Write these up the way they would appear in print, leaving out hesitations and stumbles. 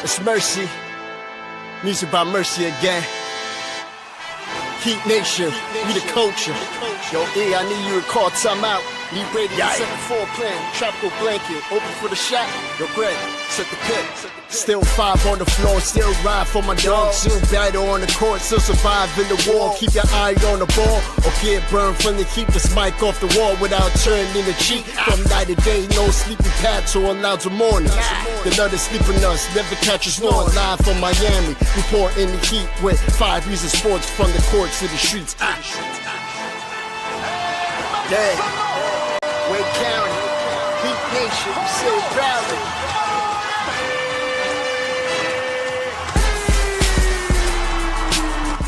It's Mercy. Music by Mercy again. Heat Nation, we the culture. Yo, E, I need you to call timeout. Need Brady to 7-4 plan. Tropical blanket, open for the shot. Yo, Greg, set the pit. Still 5 on the floor, still ride for my dog. Still battle on the court, still survive in the war. Keep your eye on the ball, or get burned from the keep this mic off the wall without turning the cheek. From night to day, no sleeping paths or allowed to morning. The nut is sleeping us, never catch us snoring. Live from Miami, report in the heat with 5 reasons sports from the courts to the streets. Yeah. Wake County, Heat Nation, we say it proudly.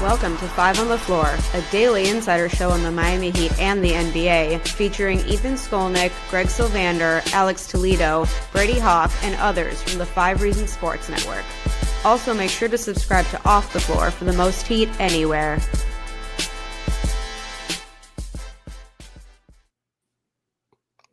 Welcome to 5 on the Floor, a daily insider show on the Miami Heat and the NBA, featuring Ethan Skolnick, Greg Sylvander, Alex Toledo, Brady Hawk, and others from the 5 Reasons Sports Network. Also, make sure to subscribe to Off the Floor for the most heat anywhere.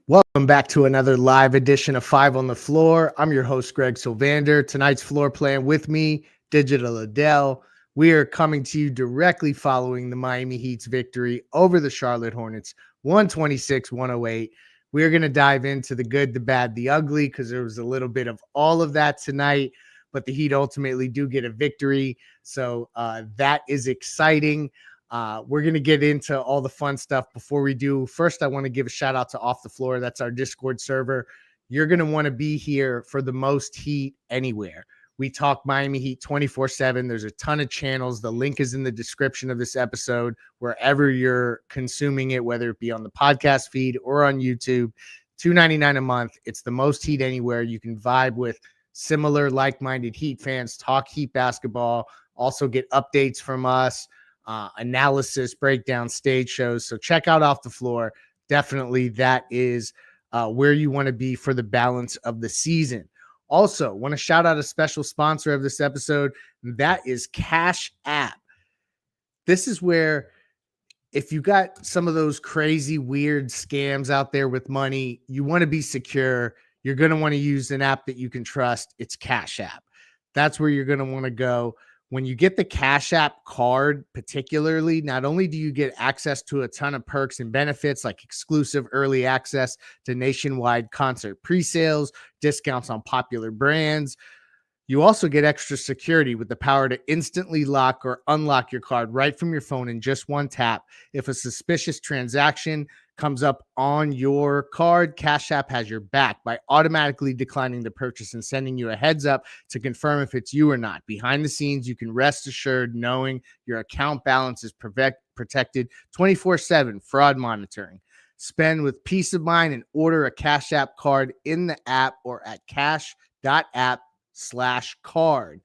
Welcome back to another live edition of 5 on the Floor. I'm your host, Greg Sylvander. Tonight's floor plan with me, Digital Adel. We are coming to you directly following the Miami Heat's victory over the Charlotte Hornets, 126-108. We're going to dive into the good, the bad, the ugly, because there was a little bit of all of that tonight, but the Heat ultimately do get a victory, so that is exciting. We're going to get into all the fun stuff. Before we do, first, I want to give a shout out to Off the Floor. That's our Discord server. You're going to want to be here for the most heat anywhere. We talk Miami Heat 24/7. There's a ton of channels. The link is in the description of this episode, wherever you're consuming it, whether it be on the podcast feed or on YouTube. $2.99 a month. It's the most heat anywhere. You can vibe with similar like-minded Heat fans, talk Heat basketball, also get updates from us. Analysis, breakdown, stage shows. So check out Off the Floor. Definitely that is where you want to be for the balance of the season. Also, want to shout out a special sponsor of this episode, and that is CashAPP. This is where if you got some of those crazy, weird scams out there with money, you want to be secure. You're going to want to use an app that you can trust. It's CashAPP. That's where you're going to want to go. When you get the CashAPP card, particularly, not only do you get access to a ton of perks and benefits like exclusive early access to nationwide concert pre-sales, discounts on popular brands, you also get extra security with the power to instantly lock or unlock your card right from your phone in just one tap. If a suspicious transaction comes up on your card, CashAPP has your back by automatically declining the purchase and sending you a heads up to confirm if it's you or not. Behind the scenes, you can rest assured knowing your account balance is protected 24/7, fraud monitoring. Spend with peace of mind and order a CashAPP card in the app or at cash.app/card.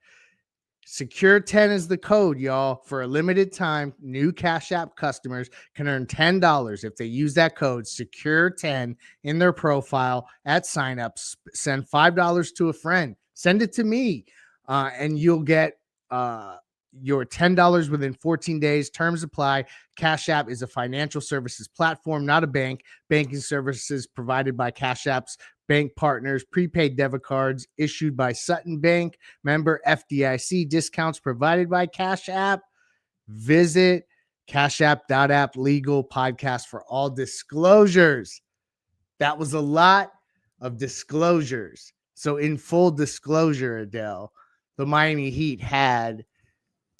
Secure 10 is the code, y'all. For a limited time, new CashAPP customers can earn $10 if they use that code Secure 10 in their profile at sign-up. Send $5 to a friend. Send it to me, and you'll get your $10 within 14 days. Terms apply. CashAPP is a financial services platform, not a bank. Banking services provided by CashApp's bank partners, prepaid debit cards issued by Sutton Bank, member FDIC, discounts provided by CashAPP. Visit cashapp.app legal podcast for all disclosures. That was a lot of disclosures. So in full disclosure, Adele, the Miami Heat had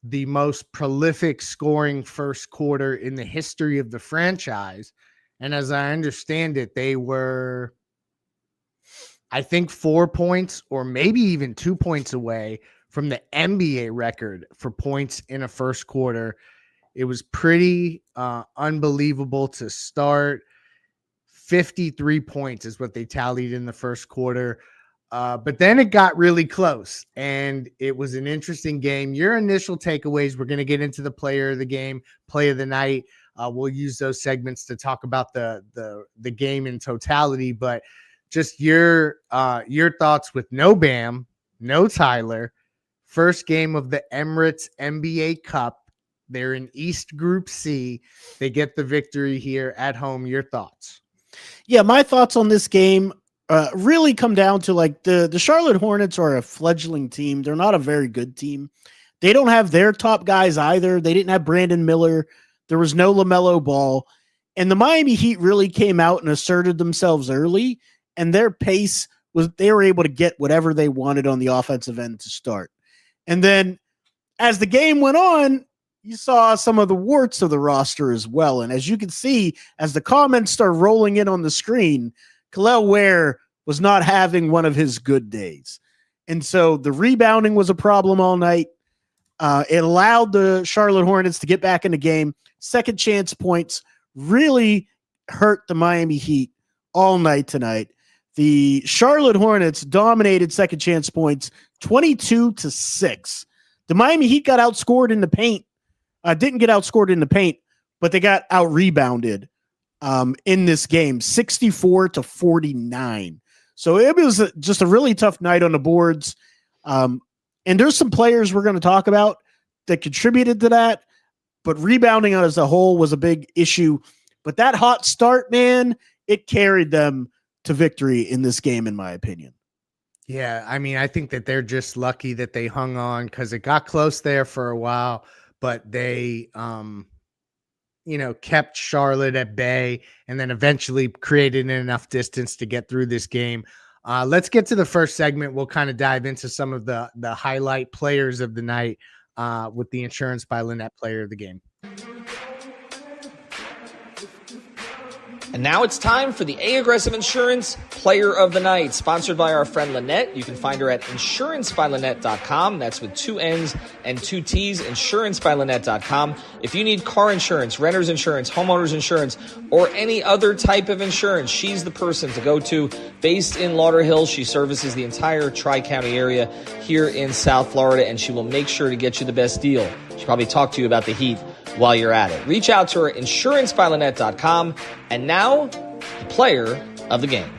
the most prolific scoring first quarter in the history of the franchise. And as I understand it, they were, I think, 4 points or maybe even 2 points away from the NBA record for points in a first quarter. It was pretty unbelievable to start. 53 points is what they tallied in the first quarter. But then it got really close, and it was an interesting game. Your initial takeaways, we're going to get into the player of the game, play of the night. We'll use those segments to talk about the game in totality, but just your thoughts with no Bam, no Tyler, first game of the Emirates NBA Cup. They're in East Group C. They get the victory here at home. Your thoughts? Yeah, my thoughts on this game really come down to like the Charlotte Hornets are a fledgling team. They're not a very good team. They don't have their top guys either. They didn't have Brandon Miller. There was no LaMelo Ball. And the Miami Heat really came out and asserted themselves early, and their pace was they were able to get whatever they wanted on the offensive end to start. And then as the game went on, you saw some of the warts of the roster as well. And as you can see, as the comments start rolling in on the screen, Kelel Ware was not having one of his good days. And so the rebounding was a problem all night. It allowed the Charlotte Hornets to get back in the game. Second chance points really hurt the Miami Heat all night tonight. The Charlotte Hornets dominated second chance points 22-6. The Miami Heat got outscored in the paint. Didn't get outscored in the paint, but they got out rebounded in this game, 64-49. So it was just a really tough night on the boards. And there's some players we're going to talk about that contributed to that, but rebounding as a whole was a big issue. But that hot start, man, it carried them to victory in this game, in my opinion. Yeah, I mean, I think that they're just lucky that they hung on because it got close there for a while, but they, kept Charlotte at bay and then eventually created enough distance to get through this game. Let's get to the first segment. We'll kind of dive into some of the highlight players of the night with the Insurance by Lynette player of the game. And now it's time for the A-Aggressive Insurance Player of the Night, sponsored by our friend Lynette. You can find her at insurancebylynette.com. That's with 2 N's and 2 T's, insurancebylynette.com. If you need car insurance, renter's insurance, homeowner's insurance, or any other type of insurance, she's the person to go to. Based in Lauderhill, she services the entire Tri-County area here in South Florida, and she will make sure to get you the best deal. She'll probably talk to you about the Heat while you're at it. Reach out to her, insurancebylynette.com. And now, the player of the game.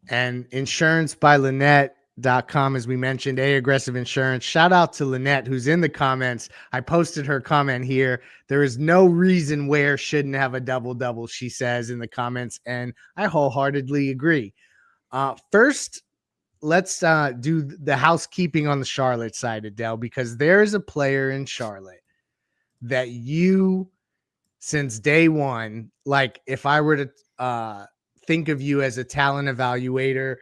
And insurancebylynette.com, as we mentioned, A-Aggressive Insurance. Shout out to Lynette, who's in the comments. I posted her comment here. There is no reason Ware shouldn't have a double-double, she says in the comments, and I wholeheartedly agree. First, let's do the housekeeping on the Charlotte side, Adele, because there's a player in Charlotte that you, since day one, like if I were to think of you as a talent evaluator,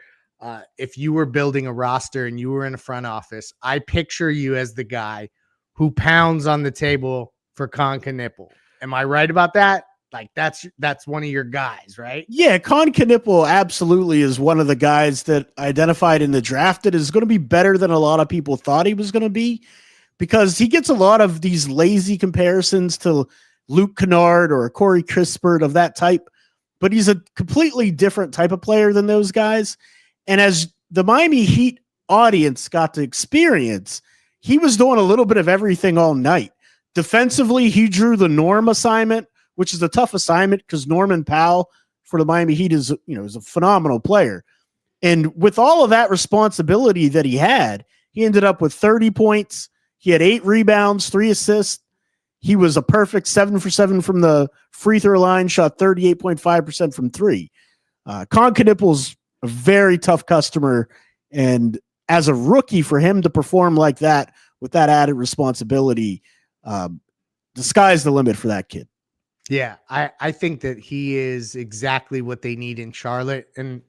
if you were building a roster and you were in a front office, I picture you as the guy who pounds on the table for Conca Nipple. Am I right about that? Like that's one of your guys, right? Yeah, Conca Nipple absolutely is one of the guys that I identified in the draft that is going to be better than a lot of people thought he was going to be, because he gets a lot of these lazy comparisons to Luke Kennard or Corey Kispert of that type, but he's a completely different type of player than those guys. And as the Miami Heat audience got to experience, he was doing a little bit of everything all night. Defensively, he drew the Norm assignment, which is a tough assignment because Norman Powell for the Miami Heat is a phenomenal player. And with all of that responsibility that he had, he ended up with 30 points. He had 8 rebounds, 3 assists. He was a perfect 7 for 7 from the free throw line, shot 38.5% from 3. Conca Nipple's a very tough customer. And as a rookie, for him to perform like that with that added responsibility, the sky's the limit for that kid. Yeah, I think that he is exactly what they need in Charlotte. And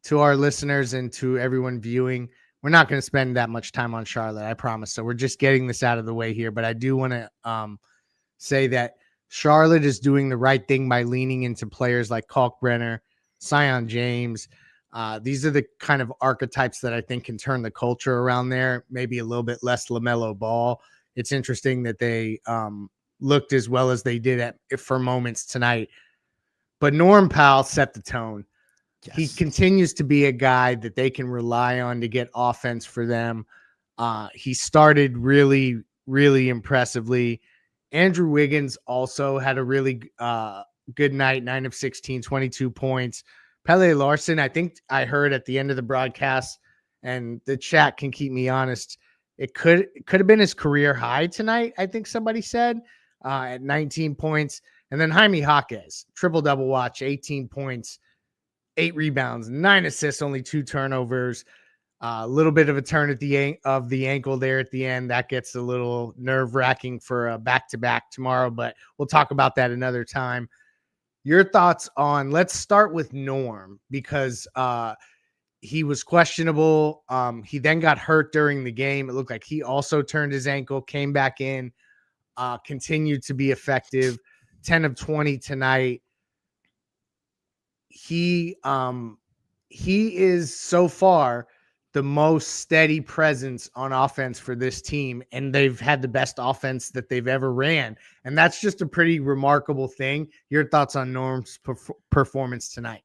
to our listeners and to everyone viewing, we're not going to spend that much time on Charlotte, I promise. So we're just getting this out of the way here. But I do want to say that Charlotte is doing the right thing by leaning into players like Kalkbrenner, Sion James. These are the kind of archetypes that I think can turn the culture around there, maybe a little bit less LaMelo Ball. It's interesting that they looked as well as they did for moments tonight. But Norm Powell set the tone. Yes. He continues to be a guy that they can rely on to get offense for them. He started really, really impressively. Andrew Wiggins also had a really good night, 9 of 16, 22 points. Pele Larson, I think I heard at the end of the broadcast, and the chat can keep me honest, it could have been his career high tonight, I think somebody said, at 19 points. And then Jaime Jaquez, triple-double watch, 18 points, 8 rebounds, 9 assists, only 2 turnovers. A little bit of a turn at the ankle there at the end. That gets a little nerve-wracking for a back-to-back tomorrow, but we'll talk about that another time. Your thoughts on, let's start with Norm, because he was questionable. He then got hurt during the game. It looked like he also turned his ankle, came back in, continued to be effective. 10 of 20 tonight. He is so far the most steady presence on offense for this team, and they've had the best offense that they've ever ran. And that's just a pretty remarkable thing. Your thoughts on Norm's performance tonight?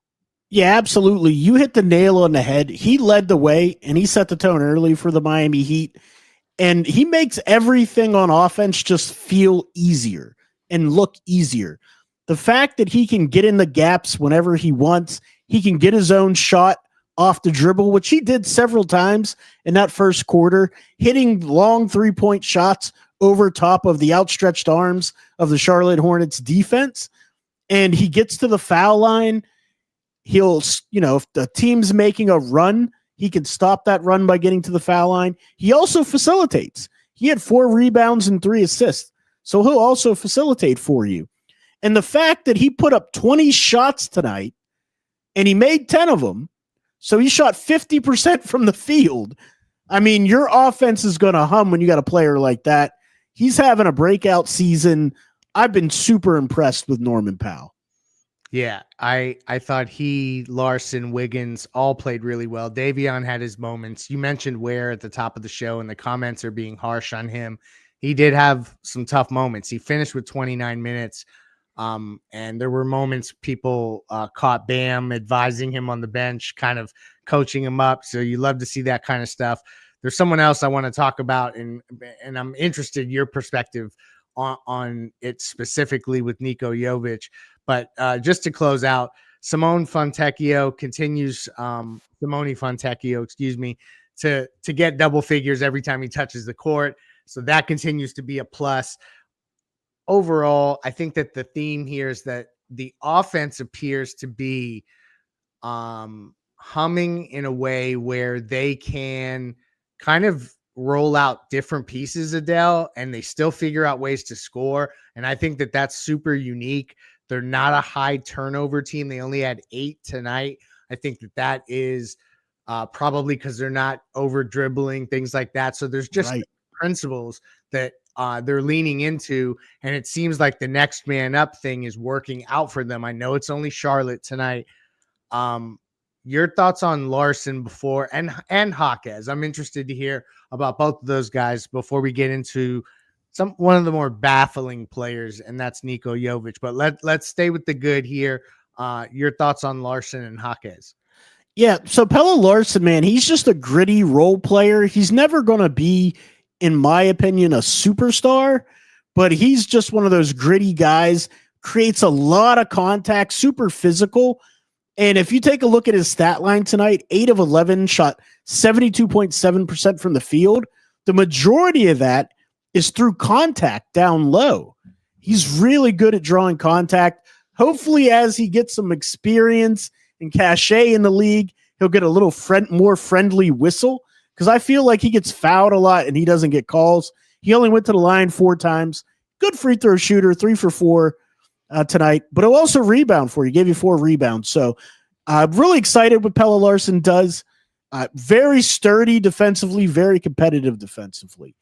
Yeah, absolutely. You hit the nail on the head. He led the way, and he set the tone early for the Miami Heat. And he makes everything on offense just feel easier and look easier. The fact that he can get in the gaps whenever he wants, he can get his own shot off the dribble, which he did several times in that first quarter, hitting long 3-point shots over top of the outstretched arms of the Charlotte Hornets defense. And he gets to the foul line. He'll, if the team's making a run, he can stop that run by getting to the foul line. He also facilitates. He had 4 rebounds and 3 assists. So he'll also facilitate for you. And the fact that he put up 20 shots tonight and he made 10 of them, so he shot 50% from the field. I mean, your offense is going to hum when you got a player like that. He's having a breakout season. I've been super impressed with Norman Powell. Yeah, I thought he, Larson, Wiggins all played really well. Davion had his moments. You mentioned Ware at the top of the show, and the comments are being harsh on him. He did have some tough moments. He finished with 29 minutes, and there were moments people caught Bam advising him on the bench, kind of coaching him up. So you love to see that kind of stuff. There's someone else I want to talk about, and I'm interested in your perspective on it specifically with Niko Jovic. But just to close out, Simone Fontecchio continues, to get double figures every time he touches the court. So that continues to be a plus. Overall, I think that the theme here is that the offense appears to be humming in a way where they can kind of roll out different pieces, Adele, and they still figure out ways to score. And I think that that's super unique. They're not a high turnover team. They only had 8 tonight. I think that is probably because they're not over dribbling, things like that. So there's just principles that they're leaning into, and it seems like the next man up thing is working out for them. I know it's only Charlotte tonight. Your thoughts on Larson before and Jaquez? I'm interested to hear about both of those guys before we get into one of the more baffling players, and that's Niko Jovic. But let's stay with the good here. Your thoughts on Larson and Jaquez? Yeah, so Pelle Larson, man, he's just a gritty role player. He's never going to be, in my opinion, a superstar, but he's just one of those gritty guys, creates a lot of contact, super physical. And if you take a look at his stat line tonight, 8 of 11, shot 72.7% from the field. The majority of that is through contact down low. He's really good at drawing contact. Hopefully, as he gets some experience and cachet in the league, he'll get a little more friendly whistle, because I feel like he gets fouled a lot and he doesn't get calls. He only went to the line 4 times. Good free throw shooter, 3 for 4 tonight, but he'll also rebound for you. Gave you 4 rebounds. So I'm really excited what Pelle Larson does. Very sturdy defensively, very competitive defensively.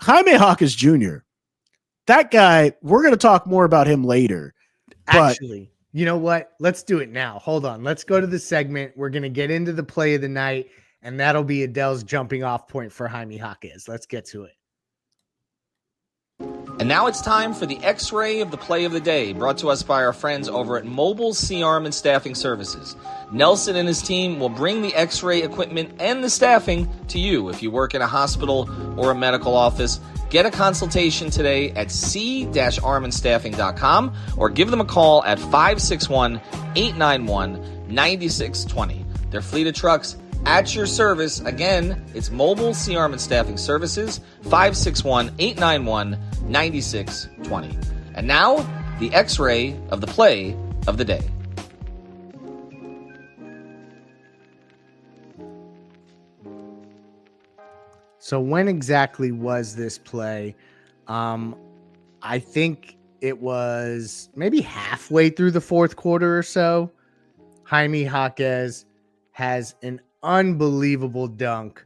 Jaime Jaquez Jr., that guy, we're going to talk more about him later. Actually, you know what? Let's do it now. Hold on. Let's go to the segment. We're going to get into the play of the night, and that'll be Adele's jumping off point for Jaime Jaquez. Let's get to it. And now it's time for the X-Ray of the Play of the Day, brought to us by our friends over at Mobile C-Arm and Staffing Services. Nelson and his team will bring the X-ray equipment and the staffing to you. If you work in a hospital or a medical office, get a consultation today at c-armandstaffing.com or give them a call at 561-891-9620. Their fleet of trucks at your service. Again, it's Mobile C-Arm and Staffing Services, 561-891-9620. And now, the X-ray of the play of the day. So when exactly was this play? I think it was maybe halfway through the fourth quarter or so. Jaime Jaquez has an unbelievable dunk.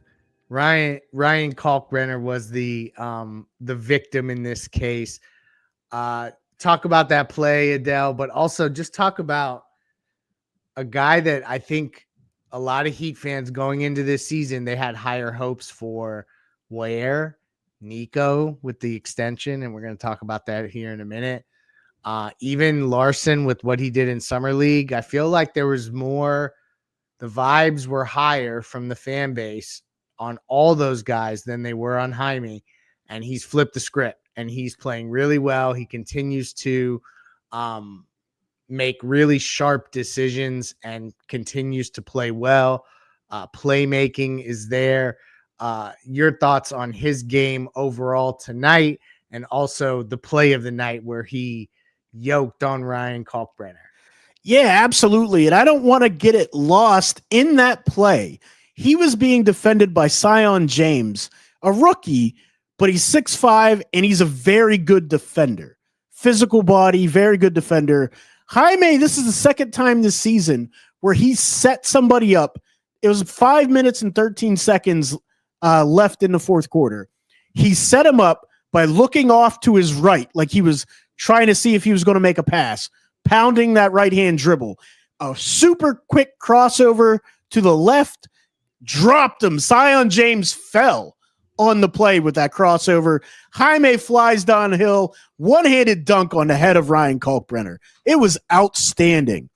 Ryan Kalkbrenner was the victim in this case. Talk about that play, Adele, but also just talk about a guy that I think a lot of Heat fans going into this season, they had higher hopes for. Ware, Niko with the extension, and we're going to talk about that here in a minute. Even Larson with what he did in Summer League, I feel like there was more, the vibes were higher from the fan base on all those guys than they were on Jaime, and he's flipped the script, and he's playing really well. He continues to make really sharp decisions and continues to play well. Playmaking is there. Your thoughts on his game overall tonight, and also the play of the night where he yoked on Ryan Kalkbrenner. Yeah, absolutely. And I don't want to get it lost in that play. He was being defended by Sion James, a rookie, but he's 6'5", and he's a very good defender. Physical body, very good defender. Jaime, this is the second time this season where he set somebody up. It was 5 minutes and 13 seconds left in the fourth quarter. He set him up by looking off to his right, like he was trying to see if he was going to make a pass, pounding that right-hand dribble. A super quick crossover to the left, dropped him. Sion James fell on the play with that crossover. Jaime flies downhill, one-handed dunk on the head of Ryan Kalkbrenner. It was outstanding.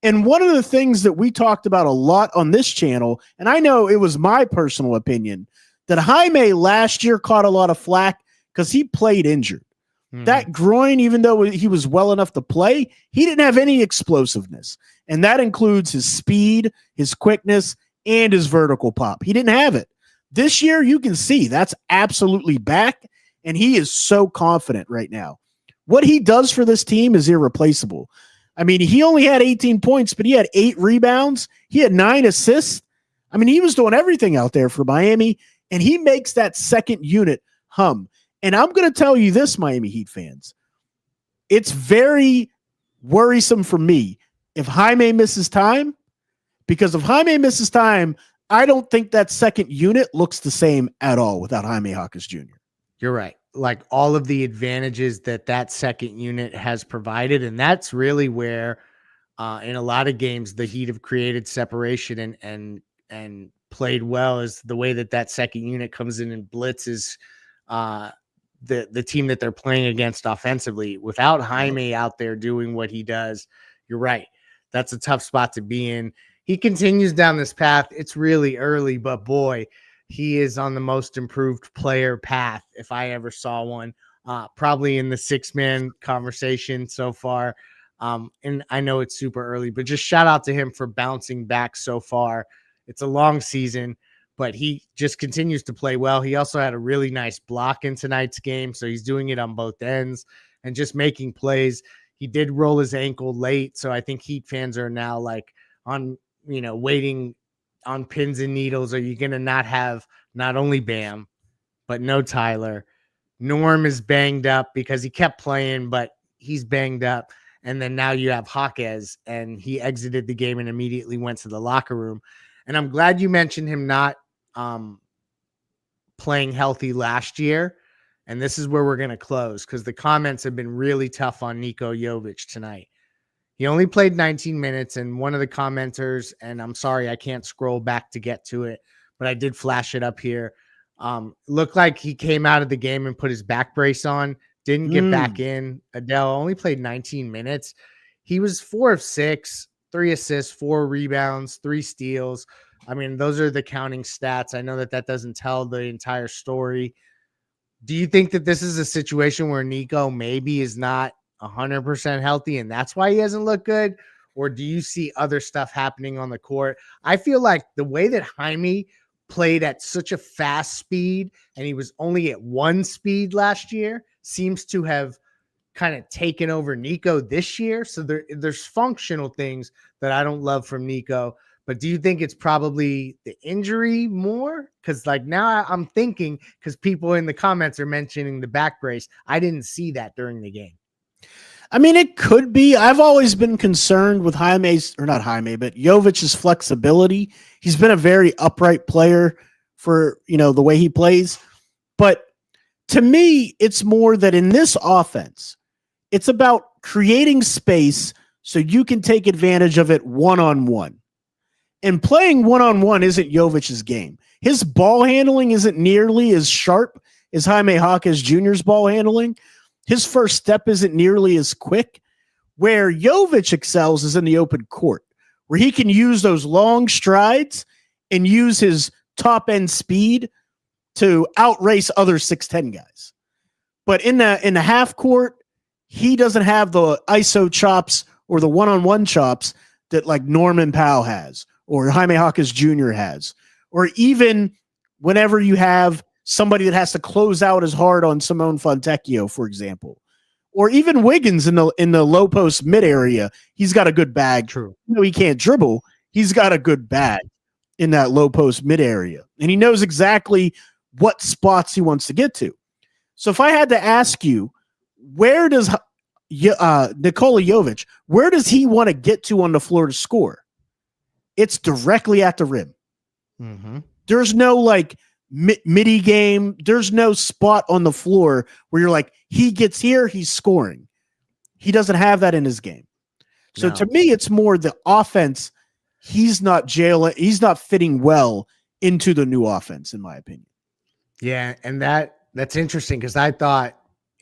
And one of the things that we talked about a lot on this channel, and I know it was my personal opinion, that Jaime last year caught a lot of flack because he played injured. Mm-hmm. That groin, even though he was well enough to play, he didn't have any explosiveness. And that includes his speed, his quickness, and his vertical pop. He didn't have it. This year, you can see that's absolutely back, and he is so confident right now. What he does for this team is irreplaceable. I mean, he only had 18 points, but he had 8 rebounds. He had 9 assists. I mean, he was doing everything out there for Miami, and he makes that second unit hum. And I'm going to tell you this, Miami Heat fans. It's very worrisome for me if Jaime misses time, because if Jaime misses time, I don't think that second unit looks the same at all without Jaime Jaquez Jr. You're right. Like all of the advantages that second unit has provided. And that's really where in a lot of games, the Heat have created separation and played well, is the way that second unit comes in and blitzes the team that they're playing against offensively. Without Jaime out there doing what he does, you're right. That's a tough spot to be in. He continues down this path. It's really early, but boy, he is on the most improved player path, if I ever saw one, probably in the 6-man conversation so far. And I know it's super early, but just shout out to him for bouncing back so far. It's a long season, but he just continues to play well. He also had a really nice block in tonight's game, so he's doing it on both ends and just making plays. He did roll his ankle late, so I think Heat fans are now like on, waiting on pins and needles. Are you going to not have not only Bam, but no Tyler? Norm is banged up because he kept playing, but he's banged up. And then now you have Jaquez, and he exited the game and immediately went to the locker room. And I'm glad you mentioned him not playing healthy last year. And this is where we're going to close, because the comments have been really tough on Niko Jovic tonight. He only played 19 minutes, and one of the commenters, and I'm sorry, I can't scroll back to get to it, but I did flash it up here. Looked like he came out of the game and put his back brace on, didn't get back in. Adele only played 19 minutes. He was 4 of 6, 3 assists, 4 rebounds, 3 steals. I mean, those are the counting stats. I know that doesn't tell the entire story. Do you think that this is a situation where Niko maybe is not 100% healthy and that's why he hasn't looked good? Or do you see other stuff happening on the court? I feel like the way that Jaime played at such a fast speed, and he was only at 1 speed last year, seems to have kind of taken over Niko this year. So there's functional things that I don't love from Niko. But do you think it's probably the injury more? Because like now I'm thinking, because people in the comments are mentioning the back brace. I didn't see that during the game. I mean, it could be. I've always been concerned with Jovic's flexibility. He's been a very upright player for, the way he plays. But to me, it's more that in this offense, it's about creating space so you can take advantage of it one-on-one. And playing one-on-one isn't Jovic's game. His ball handling isn't nearly as sharp as Jaime Jaquez Jr.'s ball handling. His first step isn't nearly as quick. Where Jovic excels is in the open court, where he can use those long strides and use his top-end speed to outrace other 6'10 guys. But in the half court, he doesn't have the ISO chops or the one-on-one chops that like Norman Powell has or Jaime Jaquez Jr. has, or even whenever you have somebody that has to close out as hard on Simone Fontecchio, for example, or even Wiggins in the low post mid area. He's got a good bag. True. He can't dribble. He's got a good bag in that low post mid area, and he knows exactly what spots he wants to get to. So if I had to ask you, where does Nikola Jovic, where does he want to get to on the floor to score? It's directly at the rim. Mm-hmm. There's no like midi game. There's no spot on the floor where you're like, he gets here, he's scoring. He doesn't have that in his game. So to me, it's more the offense. He's not fitting well into the new offense, in my opinion. Yeah, and that's interesting because I thought,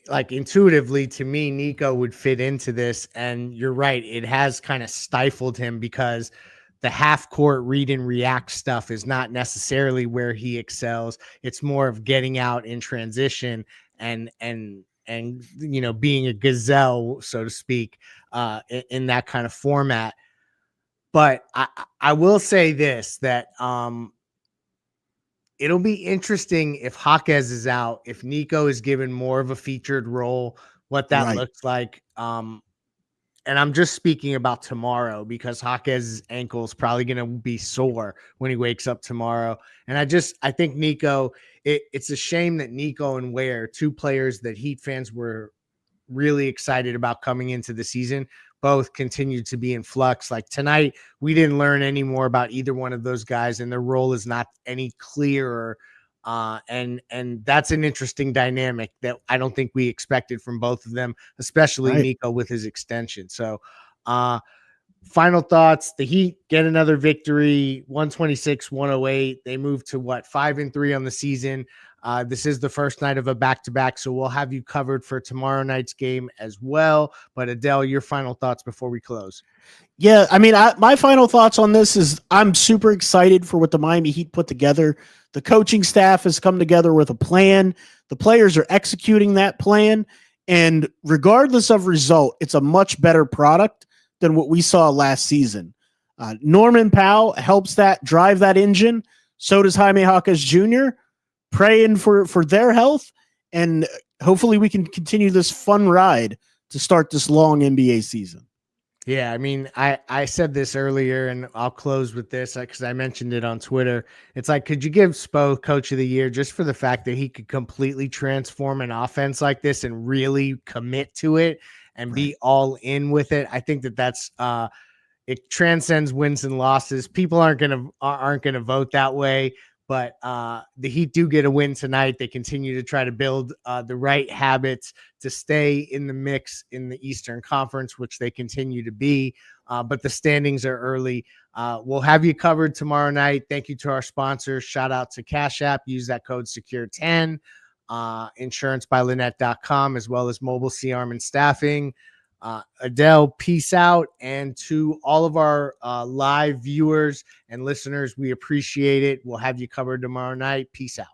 like, intuitively to me, Niko would fit into this, and you're right, it has kind of stifled him because the half court read and react stuff is not necessarily where he excels. It's more of getting out in transition and being a gazelle, so to speak, in that kind of format. But I will say this, that it'll be interesting if Jaquez is out, if Niko is given more of a featured role, what that looks like. And I'm just speaking about tomorrow because Jaquez's ankle is probably going to be sore when he wakes up tomorrow. And I think Niko, it's a shame that Niko and Ware, two players that Heat fans were really excited about coming into the season, both continued to be in flux. Like tonight, we didn't learn any more about either one of those guys, and their role is not any clearer. And that's an interesting dynamic that I don't think we expected from both of them, especially Niko with his extension. So, final thoughts: the Heat get another victory, 126-108. They move to 5-3 on the season. This is the first night of a back-to-back, so we'll have you covered for tomorrow night's game as well. But Adel, your final thoughts before we close. Yeah, I mean, my final thoughts on this is I'm super excited for what the Miami Heat put together. The coaching staff has come together with a plan. The players are executing that plan. And regardless of result, it's a much better product than what we saw last season. Norman Powell helps that drive that engine. So does Jaime Jaquez Jr. Praying for their health. And hopefully we can continue this fun ride to start this long NBA season. Yeah, I mean, I said this earlier, and I'll close with this because I mentioned it on Twitter. It's like, could you give Spo Coach of the Year just for the fact that he could completely transform an offense like this and really commit to it and be all in with it? I think that's it transcends wins and losses. People aren't gonna vote that way. But the Heat do get a win tonight. They continue to try to build the right habits to stay in the mix in the Eastern Conference, which they continue to be. But the standings are early. We'll have you covered tomorrow night. Thank you to our sponsors. Shout out to CashAPP. Use that code SECURE10. InsuranceByLynette.com, as well as Mobile C-Arm and Staffing. Adel, peace out. And to all of our live viewers and listeners, we appreciate it. We'll have you covered tomorrow night. Peace out.